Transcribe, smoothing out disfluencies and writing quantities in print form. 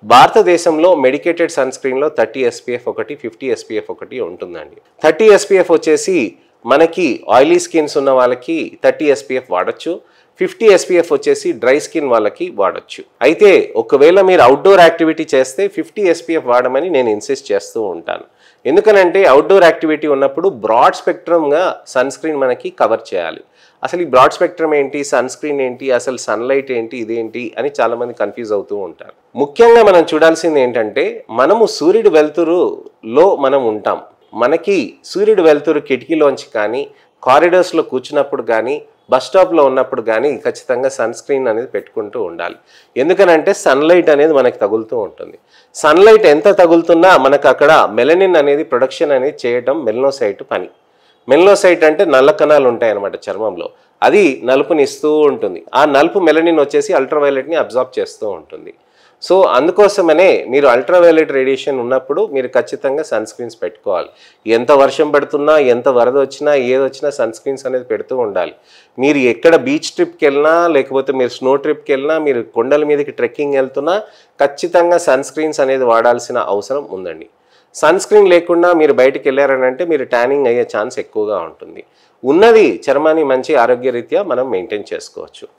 భారతదేశంలో medicated sun స్క్రీన్లో 30 SPF ఒకటి 50 SPF ఒకటి ఉంటుందండి. 30 SPF వచ్చేసి మనకి ఆయిలీ స్కిన్స్ ఉన్న వాళ్ళకి 30 SPF వాడచ్చు. 50 SPF వచ్చేసి డ్రై స్కిన్ వాళ్ళకి వాడచ్చు. అయితే ఒకవేళ మీరు అవుట్డోర్ యాక్టివిటీ చేస్తే 50 SPF వాడమని నేను ఇన్సిస్ట్ చేస్తూ ఉంటాను. ఎందుకనంటే అవుట్డోర్ యాక్టివిటీ ఉన్నప్పుడు బ్రాడ్ స్పెక్ట్రమ్గా సన్ స్క్రీన్ మనకి కవర్ చేయాలి. అసలు ఈ బ్రాడ్ స్పెక్ట్రమ్ ఏంటి, సన్ స్క్రీన్ ఏంటి, అసలు సన్లైట్ ఏంటి, ఇదేంటి అని చాలామంది కన్ఫ్యూజ్ అవుతూ ఉంటారు. ముఖ్యంగా మనం చూడాల్సింది ఏంటంటే మనము సూర్యుడి వెలుతురులో మనం ఉంటాం. మనకి సూర్యుడి వెలుతురు కిటికీలోంచి కానీ కారిడార్స్లో కూర్చున్నప్పుడు కానీ బస్ స్టాప్లో ఉన్నప్పుడు కానీ ఖచ్చితంగా సన్ స్క్రీన్ అనేది పెట్టుకుంటూ ఉండాలి. ఎందుకనంటే సన్లైట్ అనేది మనకి తగులుతూ ఉంటుంది. సన్లైట్ ఎంత తగులుతున్నా మనకు అక్కడ మెలనిన్ అనేది ప్రొడక్షన్ అనేది చేయడం మెలనోసైట్ పని. మెలనోసైట్ అంటే నల్ల కణాలు ఉంటాయి అన్నమాట చర్మంలో. అది నలుపుని ఇస్తూ ఉంటుంది. ఆ నలుపు మెలనిన్ వచ్చేసి అల్ట్రావైలెట్ని అబ్జార్బ్ చేస్తూ ఉంటుంది. సో అందుకోసమనే మీరు అల్ట్రావైలెట్ రేడియేషన్ ఉన్నప్పుడు మీరు ఖచ్చితంగా సన్ స్క్రీన్స్ పెట్టుకోవాలి. ఎంత వర్షం పడుతున్నా, ఎంత వరద వచ్చినా, ఏదొచ్చినా సన్ స్క్రీన్స్ అనేది పెడుతూ ఉండాలి. మీరు ఎక్కడ బీచ్ ట్రిప్కి వెళ్ళినా, లేకపోతే మీరు స్నో ట్రిప్కి వెళ్ళినా, మీరు కొండల మీదకి ట్రెక్కింగ్ వెళ్తున్నా ఖచ్చితంగా సన్ స్క్రీన్స్ అనేది వాడాల్సిన అవసరం ఉందండి. సన్ స్క్రీన్ లేకుండా మీరు బయటికి వెళ్ళారనంటే మీరు ట్యానింగ్ అయ్యే ఛాన్స్ ఎక్కువగా ఉంటుంది. ఉన్నది చర్మాన్ని మంచి ఆరోగ్యరీత్యా మనం మెయింటైన్ చేసుకోవచ్చు.